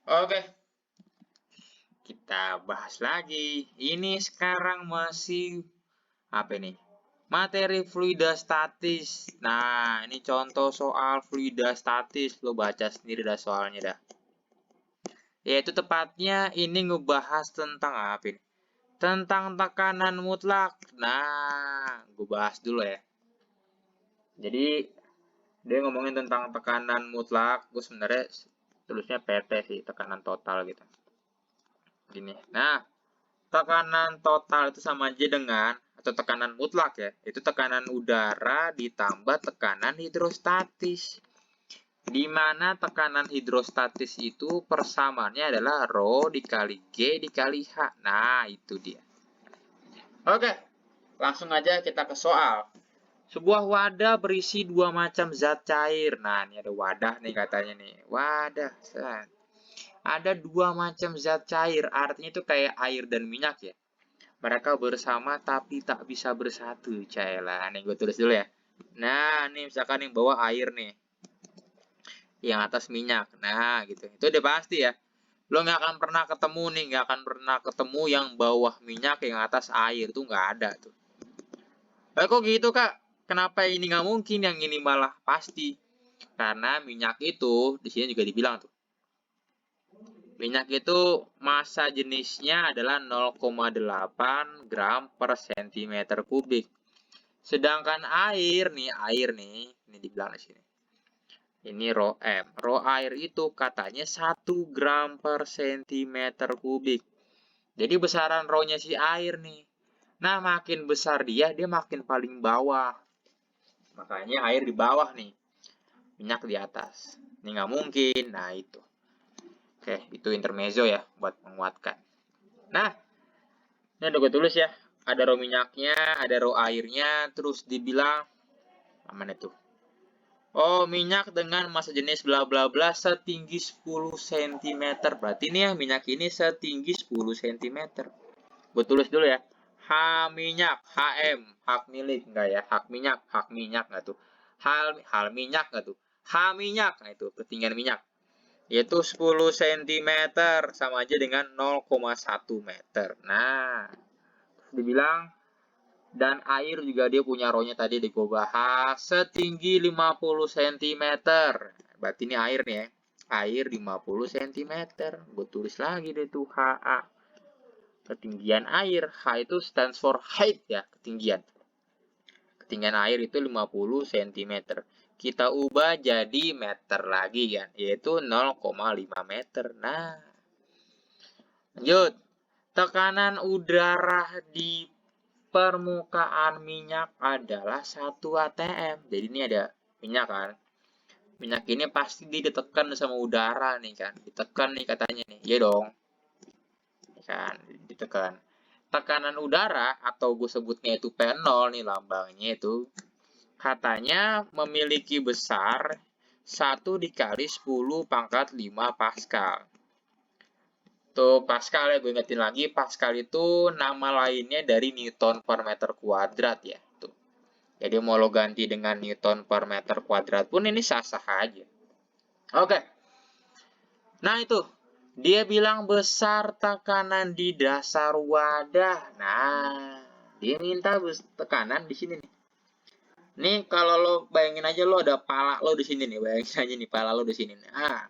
Oke, kita bahas lagi. Ini sekarang masih apa nih? Materi fluida statis. Nah, ini contoh soal fluida statis. Lo baca sendiri dah soalnya dah. Yaitu tepatnya ini ngebahas tentang apa ini? Tentang tekanan mutlak. Nah, gue bahas dulu ya. Jadi, dia ngomongin tentang tekanan mutlak. Gue sebenarnya tulisnya PT sih, tekanan total gitu. Gini. Nah, tekanan total itu sama aja dengan atau tekanan mutlak ya, itu tekanan udara ditambah tekanan hidrostatis. Di mana tekanan hidrostatis itu persamaannya adalah Rho dikali G dikali H. Nah, itu dia. Oke, langsung aja kita ke soal. Sebuah wadah berisi dua macam zat cair. Nah, ini ada wadah nih katanya nih. Wadah. Ada dua macam zat cair. Artinya itu kayak air dan minyak ya. Mereka bersama tapi tak bisa bersatu. Cailah, nih gue tulis dulu ya. Nah, nih misalkan yang bawah air nih. Yang atas minyak. Nah, gitu. Itu udah pasti ya. Lo nggak akan pernah ketemu nih, nggak akan pernah ketemu yang bawah minyak, yang atas air. Tuh nggak ada tuh. Kok gitu, Kak? Kenapa ini nggak mungkin, yang ini malah pasti? Karena minyak itu, di sini juga dibilang tuh. Minyak itu massa jenisnya adalah 0,8 gram per cm kubik. Sedangkan air nih, ini dibilang di sini. Ini rho M. Rho air itu katanya 1 gram per cm kubik. Jadi besaran rho-nya si air nih. Nah, makin besar dia makin paling bawah. Makanya air di bawah nih, minyak di atas. Ini nggak mungkin. Nah, itu. Oke, itu intermezzo ya, buat menguatkan. Nah, ini udah gue tulis ya. Ada rho minyaknya, ada rho airnya, terus dibilang, mana itu? Oh, minyak dengan massa jenis bla bla bla setinggi 10 cm. Berarti ini ya, minyak ini setinggi 10 cm. Gue tulis dulu ya. H minyak, HM, hak milik enggak ya? Hak minyak enggak tuh? Hal minyak enggak tuh? H minyak, nah itu ketinggian minyak. Yaitu 10 cm sama aja dengan 0,1 meter. Nah, dibilang dan air juga dia punya rho-nya tadi di gue bahas setinggi 50 cm. Berarti ini air nih ya. Air 50 cm. Gue tulis lagi deh tuh HA. Ketinggian air. H itu stands for height ya, ketinggian. Ketinggian air itu 50 cm. Kita ubah jadi meter lagi kan, yaitu 0,5 meter. Nah, lanjut. Tekanan udara di permukaan minyak adalah 1 atm. Jadi ini ada minyak kan. Minyak ini pasti ditekan sama udara nih kan. Ditekan nih katanya nih. Iya dong. Kan, ditekan. Tekanan udara atau gue sebutnya itu P0 nih lambangnya itu. Katanya memiliki besar 1 dikali 10 pangkat 5 Pascal. Tuh Pascal ya, gue ingetin lagi, Pascal itu nama lainnya dari Newton per meter kuadrat ya. Tuh. Jadi mau lo ganti dengan Newton per meter kuadrat pun ini sah-sah aja. Oke. Nah itu, dia bilang besar tekanan di dasar wadah. Nah, dia minta tekanan di sini nih. Nih kalau lo bayangin aja lo ada pala lo di sini nih, bayangin aja nih pala lo di sini. Nah,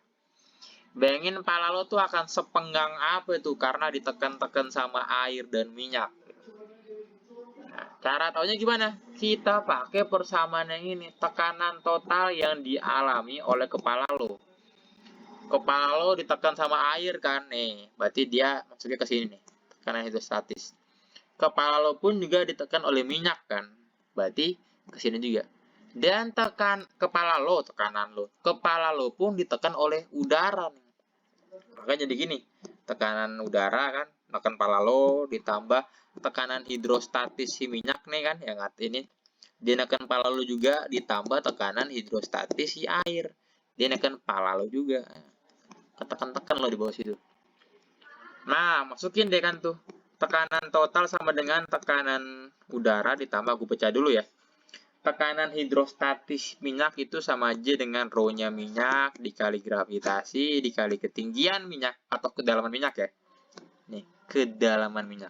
bayangin pala lo tuh akan sepenggang apa tuh karena ditekan-tekan sama air dan minyak. Nah, cara taunya gimana? Kita pakai persamaan yang ini, tekanan total yang dialami oleh kepala lo. Kepala lo ditekan sama air kan nih, berarti dia maksudnya ke sini nih, tekanan hidrostatis. Kepala lo pun juga ditekan oleh minyak kan, berarti ke sini juga. Dan kepala lo, tekanan lo, kepala lo pun ditekan oleh udara nih. Makanya jadi gini, tekanan udara kan, tekan kepala lo ditambah tekanan hidrostatis si minyak nih kan, yang ini dia neken kepala lo juga ditambah tekanan hidrostatis si air, dia neken kepala lo juga, ketekan-tekan lo di bawah situ. Nah, masukin deh kan tuh, tekanan total sama dengan tekanan udara ditambah, gue pecah dulu ya. tekanan hidrostatis minyak itu sama aja dengan rho-nya minyak dikali gravitasi dikali ketinggian minyak atau kedalaman minyak ya. Nih, kedalaman minyak.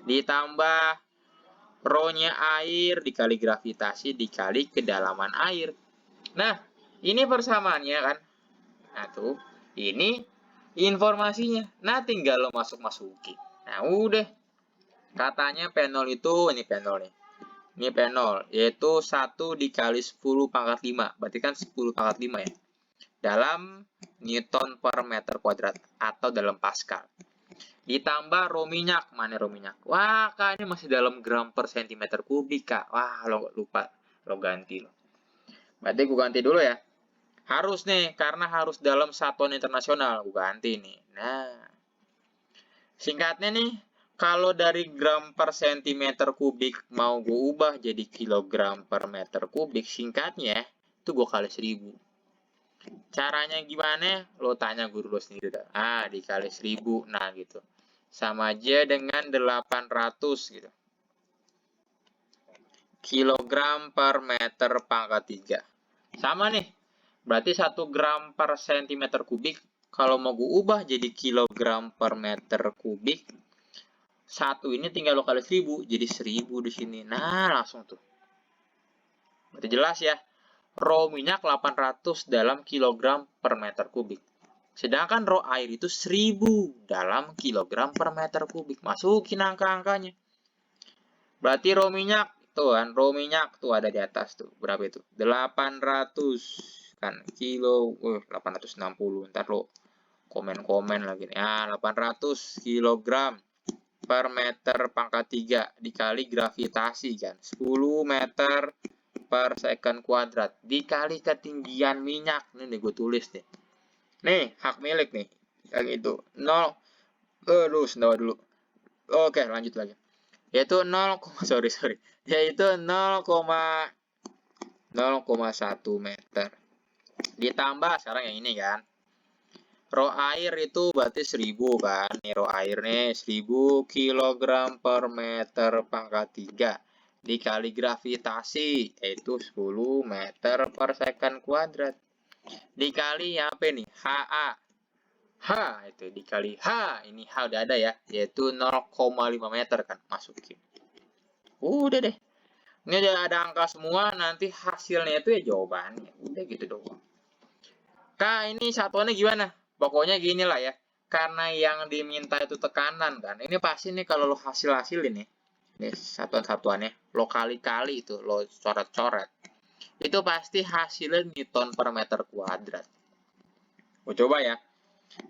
Ditambah rho-nya air dikali gravitasi dikali kedalaman air. Nah, ini persamaannya kan. Nah, tuh. Ini informasinya. Nah, tinggal lo masuk-masukin. Nah, udah. Katanya P0 itu, ini P0 nih. Ini P0, yaitu 1 dikali 10 pangkat 5. Berarti kan 10 pangkat 5 ya. Dalam Newton per meter kuadrat. Atau dalam Pascal. Ditambah rho minyak. Mana rho minyak? Wah, Kak, ini masih dalam gram per sentimeter kubik, Kak. Wah, lo lupa. Lo ganti. Lo. Berarti gue ganti dulu ya. Harus nih, karena harus dalam satuan internasional. Gue ganti nih. Nah, singkatnya nih. Kalau dari gram per sentimeter kubik mau gue ubah jadi kilogram per meter kubik, singkatnya itu gue kali 1000. Caranya gimana? Lo tanya guru lo sendiri dah. Dikali 1000. Nah, gitu. Sama aja dengan 800 gitu. Kilogram per meter pangkat 3. Sama nih. Berarti 1 gram per sentimeter kubik. Kalau mau gue ubah jadi kilogram per meter kubik, satu ini tinggal lo kali 1000, jadi 1000 di sini. Nah, langsung tuh. Berarti jelas ya. Rho minyak 800 dalam kilogram per meter kubik. Sedangkan rho air itu 1000 dalam kilogram per meter kubik. Masukin angka-angkanya. Berarti rho minyak, tuh kan, rho minyak tuh ada di atas tuh. Berapa itu? 800 kan kilo, 860. Ntar lo komen-komen lagi nih. 800 kilogram per meter pangkat 3 dikali gravitasi kan 10 meter per second kuadrat dikali ketinggian minyak. Nih gue tulis nih hak milik nih yang itu 0 sendawa dulu. Oke, lanjut lagi, yaitu 0, yaitu 0,1 meter ditambah sekarang yang ini kan. Rho air itu berarti 1000 kan. Nih rho air nih 1000 kg per meter pangkat 3 dikali gravitasi yaitu 10 meter per second kuadrat. Dikali apa nih? HA. H itu dikali H. Ini H udah ada ya, yaitu 0,5 meter kan. Masukin. Udah deh. Ini udah ada angka semua, nanti hasilnya itu ya jawabannya. Udah gitu doang. Kak, ini satuannya gimana? Pokoknya gini lah ya, karena yang diminta itu tekanan kan, ini pasti nih kalau lo hasil ini satuan-satuannya, lo kali-kali itu, lo coret-coret, itu pasti hasilnya Newton per meter kuadrat. Gue coba ya,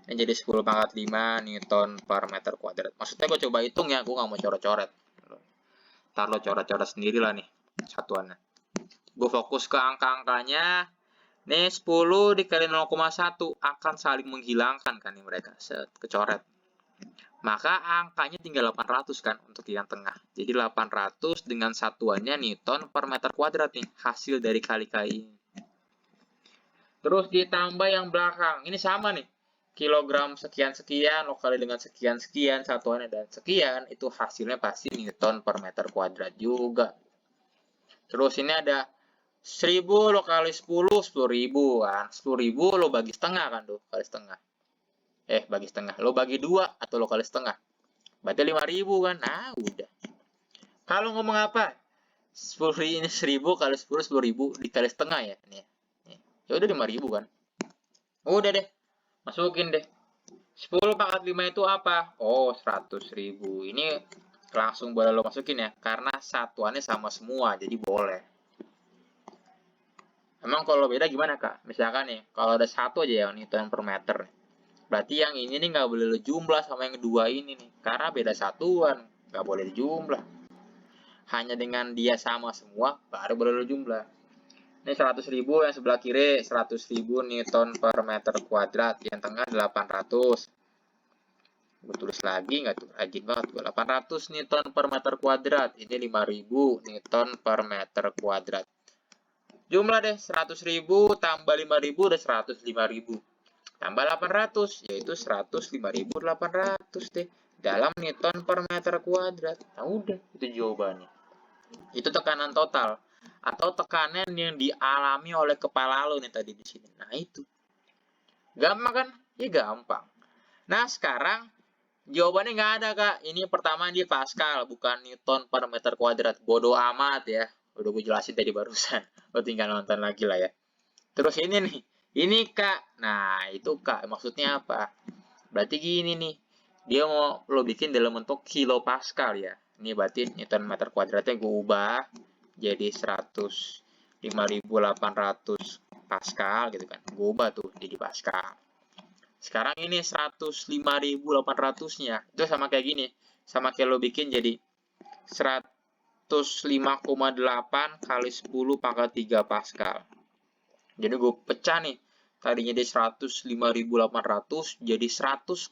ini jadi 10 pangkat 5 Newton per meter kuadrat. Maksudnya gue coba hitung ya, gue nggak mau coret-coret. Ntar lo coret-coret sendiri lah nih, satuannya. Gue fokus ke angka-angkanya. Nih 10 dikali 0,1 akan saling menghilangkan kan nih mereka, kecoret. Maka angkanya tinggal 800 kan untuk yang tengah. Jadi 800 dengan satuannya Newton per meter kuadrat nih, hasil dari kali-kali ini. Terus ditambah yang belakang, ini sama nih. Kilogram sekian-sekian, lo kali dengan sekian-sekian, satuannya dan sekian, itu hasilnya pasti Newton per meter kuadrat juga. Terus ini ada 1000 lo kali 10, 10.000 kan. 10.000 lo bagi setengah kan tuh, kali setengah. Bagi setengah. Lo bagi 2 atau lo kali setengah. Berarti 5.000 kan. Nah, udah. Kalau ngomong apa? 10 ini 1000 kali 10, 10.000 dikali setengah ya. Nih. Ya udah 5.000 kan. Udah deh. Masukin deh. 10 pangkat 5 itu apa? Oh, 100.000. Ini langsung boleh lo masukin ya. Karena satuannya sama semua, jadi boleh. Emang kalau beda gimana kak? Misalkan nih, kalau ada satu aja yang Newton per meter, berarti yang ini nih nggak boleh lo jumlah sama yang kedua ini nih, karena beda satuan, nggak boleh dijumlah. Hanya dengan dia sama semua, baru boleh lo jumlah. Ini 100.000 yang sebelah kiri, 100.000 Newton per meter kuadrat, yang tengah 800. Gue tulis lagi nggak tuh, rajin banget gue. 800 Newton per meter kuadrat, ini 5.000 Newton per meter kuadrat. Jumlah deh, 100.000 tambah 5.000 udah 105.000. Tambah 800, yaitu 105.800 deh. Dalam Newton per meter kuadrat. Nah udah, itu jawabannya. Itu tekanan total. atau tekanan yang dialami oleh kepala lo nih tadi di sini. Nah, itu. Gampang kan? Ya gampang. Nah, sekarang jawabannya nggak ada, Kak. Ini pertama di Pascal, bukan Newton per meter kuadrat. Bodoh amat ya. Udah gue jelasin tadi barusan. Lo tinggal nonton lagi lah ya. Terus ini nih. Ini, Kak. Nah, itu, Kak. Maksudnya apa? Berarti gini nih. Dia mau lo bikin dalam bentuk kilo Pascal ya. Ini berarti Newton meter kuadratnya gue ubah jadi 105.800 Pascal gitu kan. Gue ubah tuh jadi Pascal. Sekarang ini 105.800-nya. Itu sama kayak gini. Sama kayak lo bikin jadi 105,8 kali 10 pangkat 3 Pascal. Jadi gue pecah nih. Tadinya dia 105.800 jadi 105,8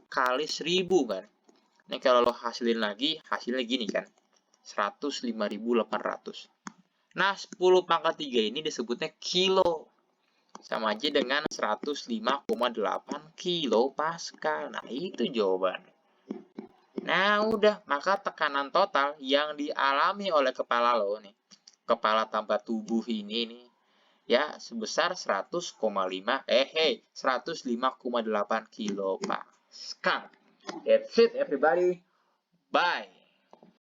kali 1000 kan. Ini kalau lo hasilin lagi, hasilnya gini kan. 105.800. Nah, 10 pangkat 3 ini disebutnya kilo. Sama aja dengan 105,8 kilo Pascal. Nah, itu jawaban. Nah, udah. Maka tekanan total yang dialami oleh kepala lo nih. Kepala tanpa tubuh ini nih. Ya, sebesar 105,8 kilo Pascal. That's it, everybody. Bye.